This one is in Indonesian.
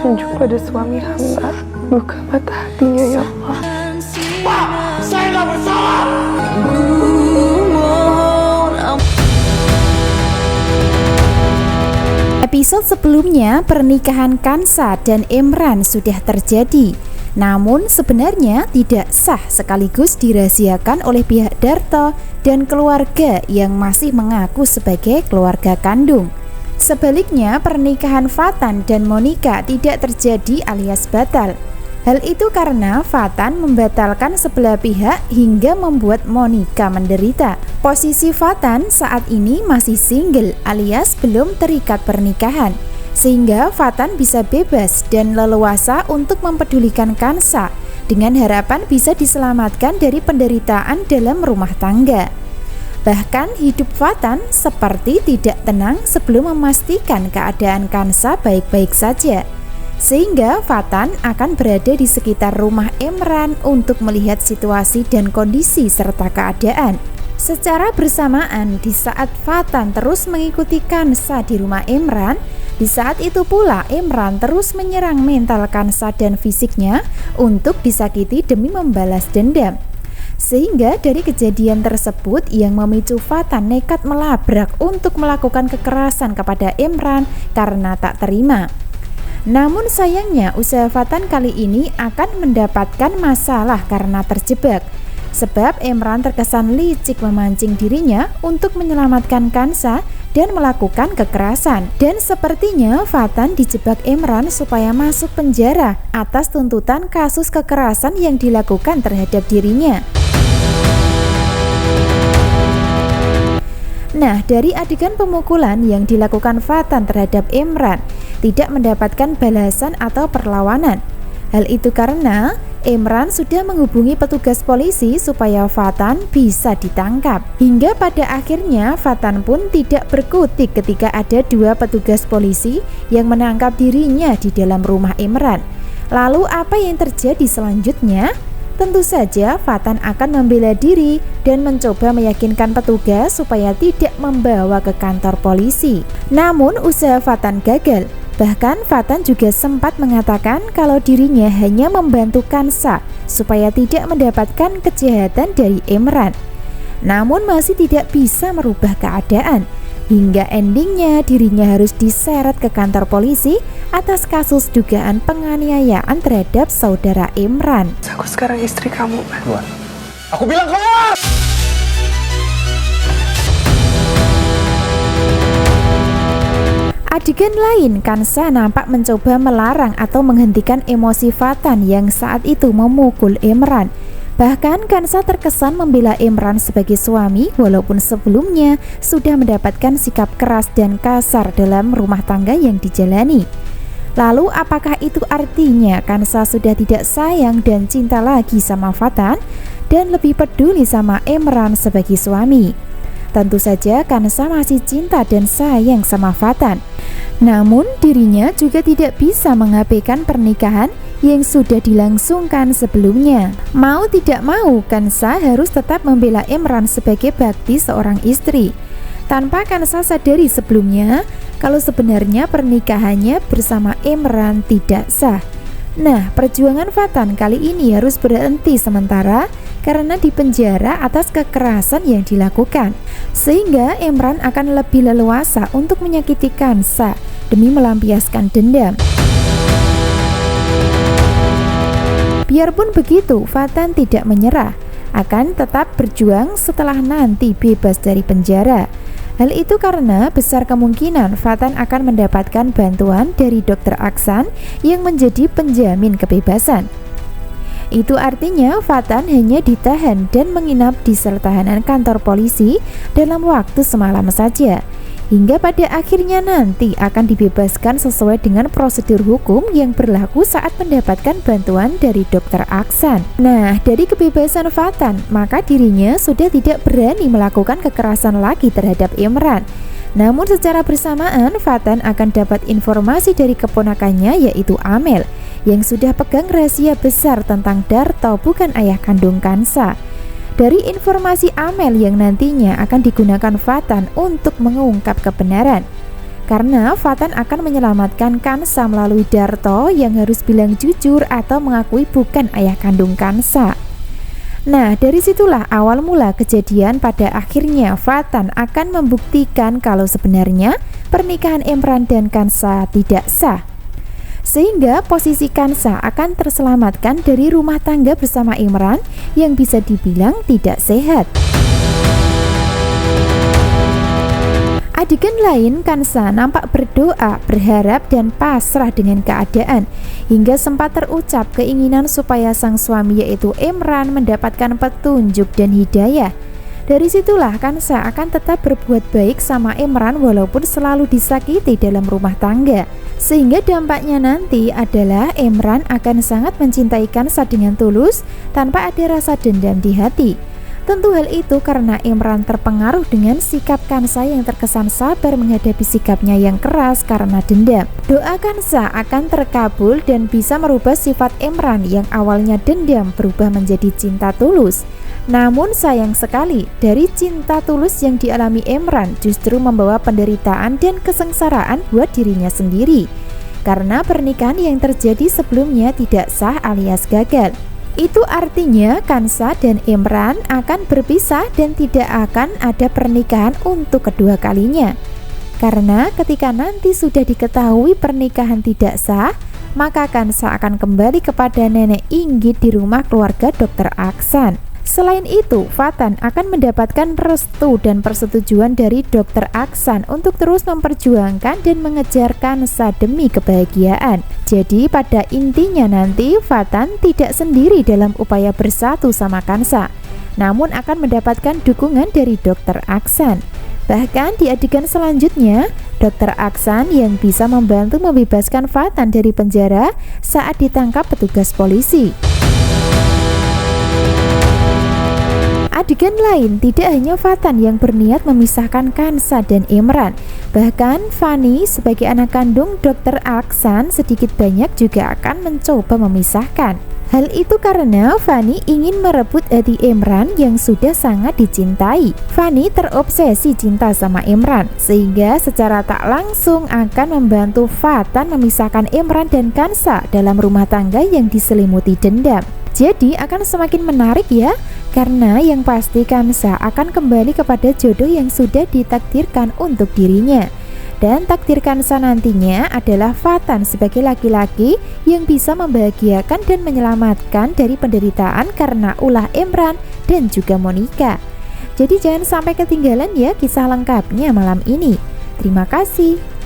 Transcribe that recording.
tunjuk pada suami hamba, buka mata hatinya ya Allah. Pak, saya nggak bersalah. Episode sebelumnya, pernikahan Kansa dan Imran sudah terjadi. Namun sebenarnya tidak sah sekaligus dirahasiakan oleh pihak Darto dan keluarga yang masih mengaku sebagai keluarga kandung. Sebaliknya, pernikahan Fatan dan Monica tidak terjadi alias batal. Hal itu karena Fatan membatalkan sebelah pihak hingga membuat Monica menderita. Posisi Fatan saat ini masih single alias belum terikat pernikahan, sehingga Fatan bisa bebas dan leluasa untuk mempedulikan Kansa dengan harapan bisa diselamatkan dari penderitaan dalam rumah tangga. Bahkan hidup Fatan seperti tidak tenang sebelum memastikan keadaan Kansa baik-baik saja, sehingga Fatan akan berada di sekitar rumah Imran untuk melihat situasi dan kondisi serta keadaan. Secara bersamaan, di saat Fatan terus mengikuti Kansa di rumah Imran, di saat itu pula Imran terus menyerang mental Kansa dan fisiknya untuk disakiti demi membalas dendam. Sehingga dari kejadian tersebut yang memicu Fatan nekat melabrak untuk melakukan kekerasan kepada Imran karena tak terima. Namun sayangnya usaha Fatan kali ini akan mendapatkan masalah karena terjebak. Sebab Imran terkesan licik memancing dirinya untuk menyelamatkan Kansa dan melakukan kekerasan. Dan sepertinya Fatan dijebak Imran supaya masuk penjara atas tuntutan kasus kekerasan yang dilakukan terhadap dirinya. Nah, dari adegan pemukulan yang dilakukan Fatan terhadap Imran, tidak mendapatkan balasan atau perlawanan. Hal itu karena Imran sudah menghubungi petugas polisi supaya Fatan bisa ditangkap. Hingga pada akhirnya Fatan pun tidak berkutik ketika ada dua petugas polisi yang menangkap dirinya di dalam rumah Imran. Lalu apa yang terjadi selanjutnya? Tentu saja Fatan akan membela diri dan mencoba meyakinkan petugas supaya tidak membawa ke kantor polisi. Namun usaha Fatan gagal. Bahkan Fatan juga sempat mengatakan kalau dirinya hanya membantu Kansa supaya tidak mendapatkan kejahatan dari Imran. Namun masih tidak bisa merubah keadaan. Hingga endingnya dirinya harus diseret ke kantor polisi atas kasus dugaan penganiayaan terhadap saudara Imran. Aku sekarang istri kamu, Man. Keluar. Aku bilang keluar! Adegan lain, Kansa nampak mencoba melarang atau menghentikan emosi Fatan yang saat itu memukul Imran. Bahkan Kansa terkesan membela Imran sebagai suami walaupun sebelumnya sudah mendapatkan sikap keras dan kasar dalam rumah tangga yang dijalani. Lalu apakah itu artinya Kansa sudah tidak sayang dan cinta lagi sama Fatan dan lebih peduli sama Imran sebagai suami? Tentu saja Kansa masih cinta dan sayang sama Fatan. Namun dirinya juga tidak bisa mengabaikan pernikahan yang sudah dilangsungkan sebelumnya. Mau tidak mau, Kansa harus tetap membela Imran sebagai bakti seorang istri. Tanpa Kansa sadari sebelumnya kalau sebenarnya pernikahannya bersama Imran tidak sah. Nah, perjuangan Fatan kali ini harus berhenti sementara karena dipenjara atas kekerasan yang dilakukan. Sehingga Imran akan lebih leluasa untuk menyakiti Kansa demi melampiaskan dendam. Biarpun begitu, Fatan tidak menyerah, akan tetap berjuang setelah nanti bebas dari penjara. Hal itu karena besar kemungkinan Fatan akan mendapatkan bantuan dari Dr. Aksan yang menjadi penjamin kebebasan. Itu artinya Fatan hanya ditahan dan menginap di sel tahanan kantor polisi dalam waktu semalam saja, hingga pada akhirnya nanti akan dibebaskan sesuai dengan prosedur hukum yang berlaku saat mendapatkan bantuan dari Dr. Aksan. Nah, dari kebebasan Fatan, maka dirinya sudah tidak berani melakukan kekerasan lagi terhadap Imran. Namun secara bersamaan Fatan akan dapat informasi dari keponakannya yaitu Amel yang sudah pegang rahasia besar tentang Darto bukan ayah kandung Kansa. Dari informasi Amel yang nantinya akan digunakan Fatan untuk mengungkap kebenaran. karena Fatan akan menyelamatkan Kansa melalui Darto yang harus bilang jujur atau mengakui bukan ayah kandung Kansa. Nah, dari situlah awal mula kejadian pada akhirnya Fatan akan membuktikan kalau sebenarnya pernikahan Imran dan Kansa tidak sah. Sehingga posisi Kansa akan terselamatkan dari rumah tangga bersama Imran yang bisa dibilang tidak sehat. Adegan lain, Kansa nampak berdoa, berharap dan pasrah dengan keadaan hingga sempat terucap keinginan supaya sang suami yaitu Imran mendapatkan petunjuk dan hidayah. Dari situlah Kansa akan tetap berbuat baik sama Imran walaupun selalu disakiti dalam rumah tangga. Sehingga dampaknya nanti adalah Imran akan sangat mencintai Kansa dengan tulus tanpa ada rasa dendam di hati. Tentu hal itu karena Imran terpengaruh dengan sikap Kansa yang terkesan sabar menghadapi sikapnya yang keras karena dendam. Doa Kansa akan terkabul dan bisa merubah sifat Imran yang awalnya dendam berubah menjadi cinta tulus. Namun sayang sekali, dari cinta tulus yang dialami Imran justru membawa penderitaan dan kesengsaraan buat dirinya sendiri. Karena pernikahan yang terjadi sebelumnya tidak sah alias gagal. Itu artinya Kansa dan Imran akan berpisah dan tidak akan ada pernikahan untuk kedua kalinya. Karena ketika nanti sudah diketahui pernikahan tidak sah, maka Kansa akan kembali kepada nenek Inggit di rumah keluarga Dr. Aksan. Selain itu, Fatan akan mendapatkan restu dan persetujuan dari Dr. Aksan untuk terus memperjuangkan dan mengejar Kansa demi kebahagiaan. Jadi pada intinya nanti Fatan tidak sendiri dalam upaya bersatu sama Kansa, namun akan mendapatkan dukungan dari Dr. Aksan. Bahkan di adegan selanjutnya, Dr. Aksan yang bisa membantu membebaskan Fatan dari penjara saat ditangkap petugas polisi. Adegan lain, tidak hanya Fatan yang berniat memisahkan Kansa dan Imran, bahkan Fani sebagai anak kandung Dr. Aksan sedikit banyak juga akan mencoba memisahkan. Hal itu karena Fani ingin merebut hati Imran yang sudah sangat dicintai. Fani terobsesi cinta sama Imran, sehingga secara tak langsung akan membantu Fatan memisahkan Imran dan Kansa dalam rumah tangga yang diselimuti dendam. Jadi akan semakin menarik ya, karena yang pasti Kansa akan kembali kepada jodoh yang sudah ditakdirkan untuk dirinya. Dan takdir Kansa nantinya adalah Fatan sebagai laki-laki yang bisa membahagiakan dan menyelamatkan dari penderitaan karena ulah Imran dan juga Monica. Jadi jangan sampai ketinggalan ya kisah lengkapnya malam ini. Terima kasih.